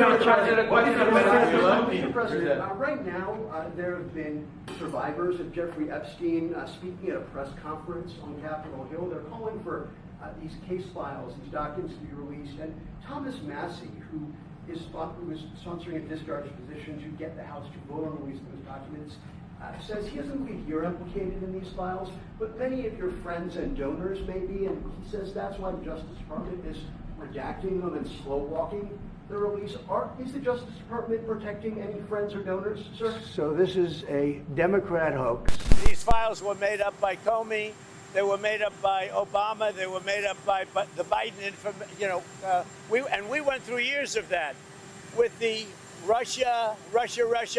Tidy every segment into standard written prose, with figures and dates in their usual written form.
Mr. President, right now there have been survivors of Jeffrey Epstein speaking at a press conference on Capitol Hill. They're calling for these case files, these documents to be released. And Thomas Massey, who is sponsoring a discharge position to get the House to vote on releasing those documents, says he doesn't believe you're implicated in these files, but many of your friends and donors may be, and he says that's why the Justice Department is redacting them and slow-walking the release. Is the Justice Department protecting any friends or donors, sir? So this is a Democrat hoax. These files were made up by Comey. They were made up by Obama. They were made up by the Biden we went through years of that with the Russia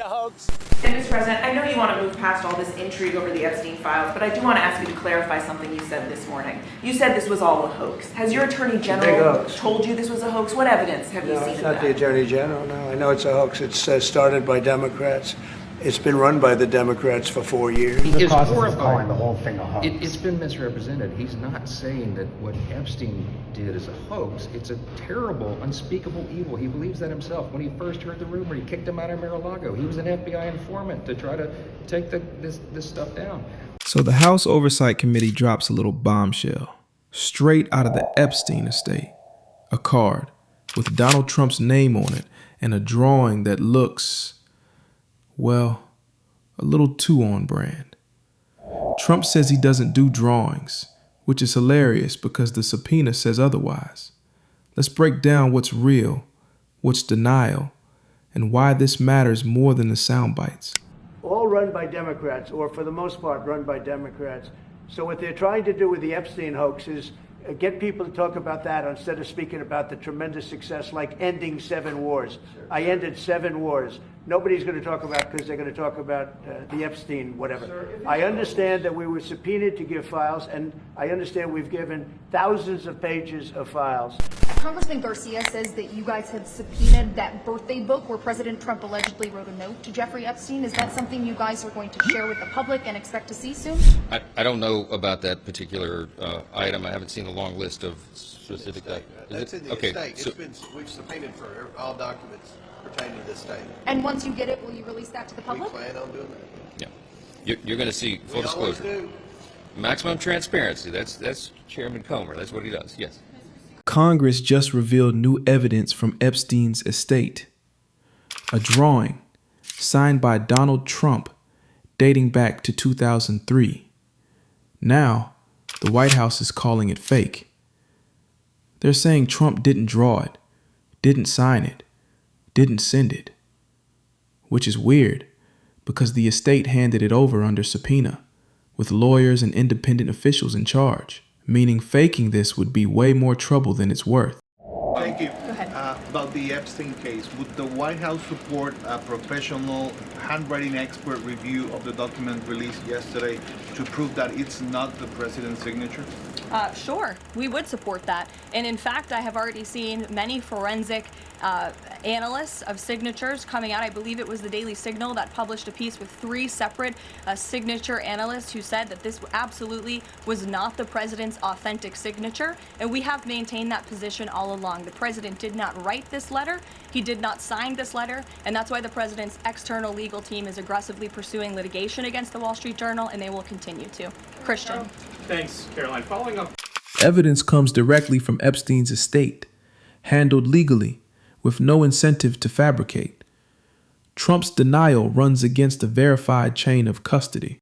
hoax. And Mr. President, I know you want to move past all this intrigue over the Epstein files, but I do want to ask you to clarify something you said this morning. You said this was all a hoax. Has your Attorney General told you this was a hoax? What evidence have you seen of that? No, it's not the Attorney General, no. I know it's a hoax. It's started by Democrats. It's been run by the Democrats for 4 years. It's horrifying. The whole thing a hoax. It's been misrepresented. He's not saying that what Epstein did is a hoax. It's a terrible, unspeakable evil. He believes that himself. When he first heard the rumor, he kicked him out of Mar-a-Lago. He was an FBI informant to try to take this stuff down. So the House Oversight Committee drops a little bombshell straight out of the Epstein estate. A card with Donald Trump's name on it and a drawing that looks, well, a little too on brand. Trump says he doesn't do drawings, which is hilarious because the subpoena says otherwise. Let's break down what's real, what's denial, and why this matters more than the sound bites. All run by Democrats, or for the most part run by Democrats. So what they're trying to do with the Epstein hoax is get people to talk about that instead of speaking about the tremendous success like ending 7 wars. I ended 7 wars. Nobody's going to talk about because they're going to talk about the Epstein, whatever. Sir, I understand that we were subpoenaed to give files, and I understand we've given thousands of pages of files. Congressman Garcia says that you guys had subpoenaed that birthday book where President Trump allegedly wrote a note to Jeffrey Epstein. Is that something you guys are going to share with the public and expect to see soon? I don't know about that particular item. I haven't seen the long list of specific documents. That's in the estate. So we've subpoenaed for all documents pertaining to this state. And once you get it, will you release that to the public? We plan on doing that. Yeah. You're going to see full disclosure. Maximum transparency. That's Chairman Comer. That's what he does. Yes. Congress just revealed new evidence from Epstein's estate. A drawing signed by Donald Trump dating back to 2003. Now, the White House is calling it fake. They're saying Trump didn't draw it, didn't sign it, didn't send it. Which is weird, because the estate handed it over under subpoena, with lawyers and independent officials in charge, meaning faking this would be way more trouble than it's worth. Thank you. About the Epstein case, would the White House support a professional handwriting expert review of the document released yesterday to prove that it's not the president's signature? Sure, we would support that. And in fact, I have already seen many forensic analysts of signatures coming out. I believe it was the Daily Signal that published a piece with 3 separate signature analysts who said that this absolutely was not the president's authentic signature. And we have maintained that position all along. The president did not write this letter. He did not sign this letter. And that's why the president's external legal team is aggressively pursuing litigation against the Wall Street Journal, and they will continue to. Christian. Thanks, Caroline. Following up. Evidence comes directly from Epstein's estate, handled legally, with no incentive to fabricate. Trump's denial runs against a verified chain of custody.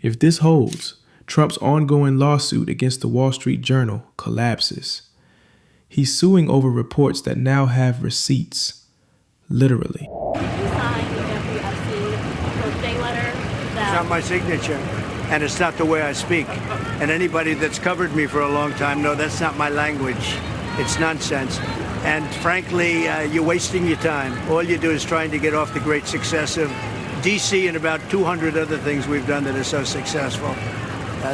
If this holds, Trump's ongoing lawsuit against the Wall Street Journal collapses. He's suing over reports that now have receipts, literally. Did you sign the Jeffrey Epstein birthday letter? It's not my signature, and it's not the way I speak. And anybody that's covered me for a long time knows that's not my language. It's nonsense. And frankly, you're wasting your time. All you do is trying to get off the great success of D.C. and about 200 other things we've done that are so successful.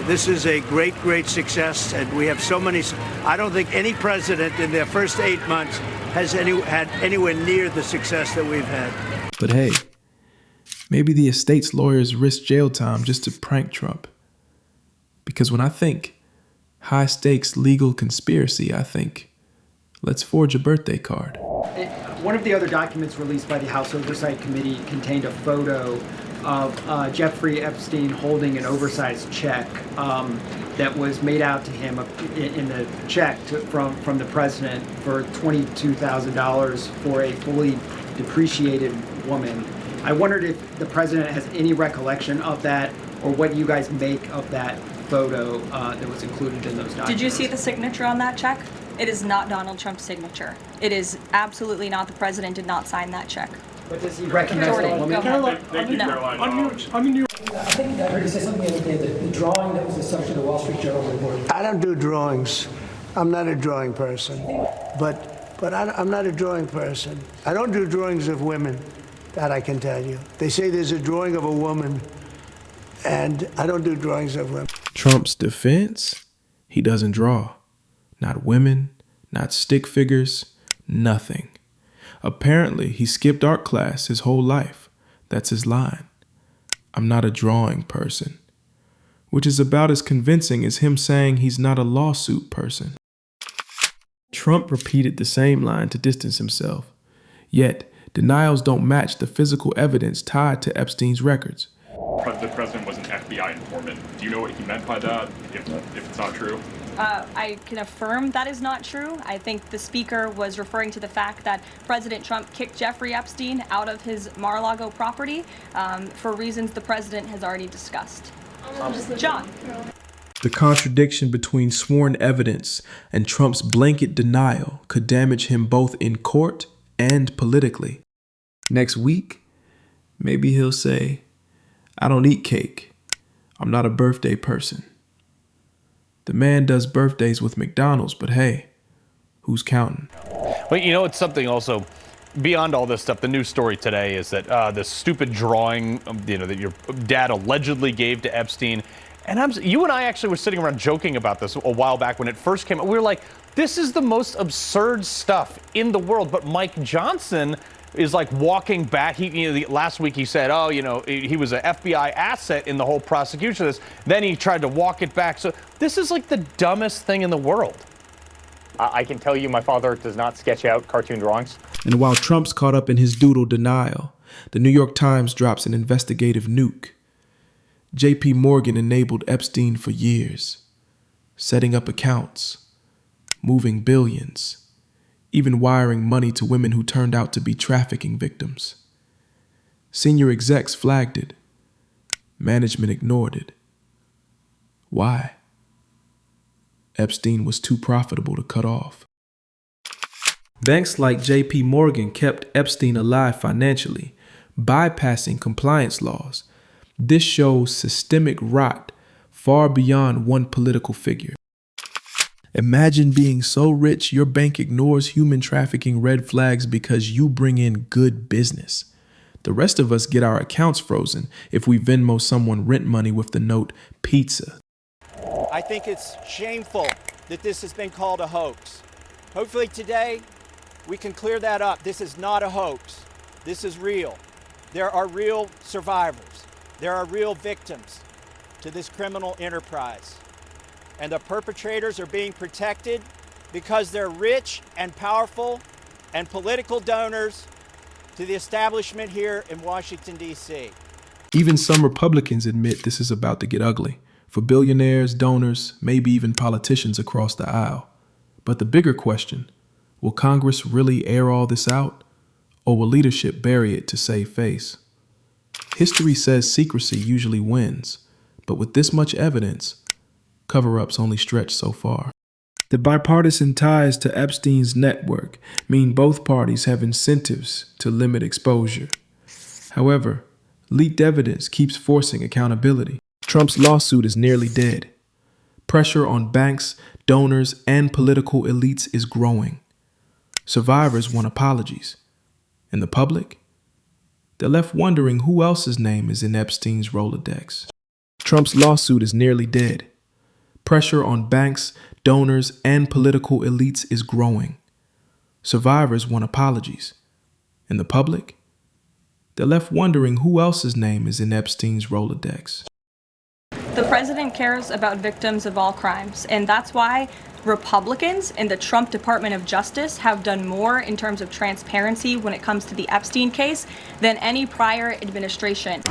This is a great, great success, and we have so many. I don't think any president in their first 8 months has had anywhere near the success that we've had. But hey, maybe the estate's lawyers risk jail time just to prank Trump. Because when I think high-stakes legal conspiracy, I think, let's forge a birthday card. One of the other documents released by the House Oversight Committee contained a photo of Jeffrey Epstein holding an oversized check that was made out to him in the check from the president for $22,000 for a fully depreciated woman. I wondered if the president has any recollection of that, or what you guys make of that photo that was included in those documents. Did you see the signature on that check? It is not Donald Trump's signature. It is absolutely not. The president did not sign that check. But does he recognize Jordan, the woman? go ahead. Thank you, No. Caroline. I think I heard you say something the other day that the drawing that was the subject of the Wall Street Journal report. I don't do drawings. I'm not a drawing person. But I'm not a drawing person. I don't do drawings of women, that I can tell you. They say there's a drawing of a woman, and I don't do drawings of women. Trump's defense? He doesn't draw. Not women, not stick figures, nothing. Apparently, he skipped art class his whole life. That's his line. I'm not a drawing person. Which is about as convincing as him saying he's not a lawsuit person. Trump repeated the same line to distance himself. Yet, denials don't match the physical evidence tied to Epstein's records. The president was an FBI informant. Do you know what he meant by that, if it's not true? I can affirm that is not true. I think the speaker was referring to the fact that President Trump kicked Jeffrey Epstein out of his Mar-a-Lago property for reasons the president has already discussed. John. The contradiction between sworn evidence and Trump's blanket denial could damage him both in court and politically. Next week, maybe he'll say, I don't eat cake. I'm not a birthday person. The man does birthdays with McDonald's, but hey, who's counting? Well, you know, it's something also beyond all this stuff. The news story today is that this stupid drawing, that your dad allegedly gave to Epstein. And you and I actually were sitting around joking about this a while back when it first came out. We were like, this is the most absurd stuff in the world. But Mike Johnson is like walking back. Last week he said, he was an FBI asset in the whole prosecution of this. Then he tried to walk it back. So this is like the dumbest thing in the world. I can tell you my father does not sketch out cartoon drawings. And while Trump's caught up in his doodle denial, the New York Times drops an investigative nuke. J.P. Morgan enabled Epstein for years, setting up accounts, moving billions, even wiring money to women who turned out to be trafficking victims. Senior execs flagged it. Management ignored it. Why? Epstein was too profitable to cut off. Banks like J.P. Morgan kept Epstein alive financially, bypassing compliance laws. This shows systemic rot far beyond one political figure. Imagine being so rich your bank ignores human trafficking red flags because you bring in good business. The rest of us get our accounts frozen if we Venmo someone rent money with the note pizza. I think it's shameful that this has been called a hoax. Hopefully today we can clear that up. This is not a hoax. This is real. There are real survivors. There are real victims to this criminal enterprise. And the perpetrators are being protected because they're rich and powerful and political donors to the establishment here in Washington, D.C. Even some Republicans admit this is about to get ugly for billionaires, donors, maybe even politicians across the aisle. But the bigger question, will Congress really air all this out, or will leadership bury it to save face? History says secrecy usually wins, but with this much evidence, cover-ups only stretch so far. The bipartisan ties to Epstein's network mean both parties have incentives to limit exposure. However, leaked evidence keeps forcing accountability. Trump's lawsuit is nearly dead. Pressure on banks, donors, and political elites is growing. Survivors want apologies. And the public? They're left wondering who else's name is in Epstein's Rolodex. Trump's lawsuit is nearly dead. Pressure on banks, donors, and political elites is growing. Survivors want apologies. And the public? They're left wondering who else's name is in Epstein's Rolodex. The president cares about victims of all crimes, and that's why Republicans in the Trump Department of Justice have done more in terms of transparency when it comes to the Epstein case than any prior administration. So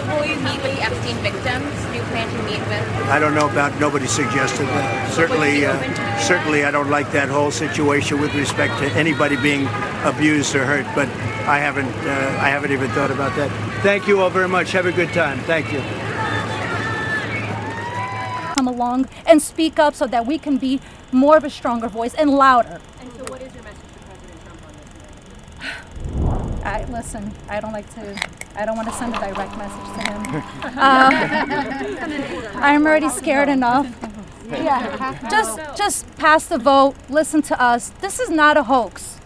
will you meet with the Epstein victims? Do you plan to meet with? I don't know about, nobody suggested that. Certainly I don't like that whole situation with respect to anybody being abused or hurt, but I haven't even thought about that. Thank you all very much. Have a good time. Thank you. Come along and speak up so that we can be more of a stronger voice and louder. And so what is your message to President Trump on this? Listen, I don't want to send a direct message to him. I'm already scared enough. Yeah, just pass the vote, listen to us. This is not a hoax.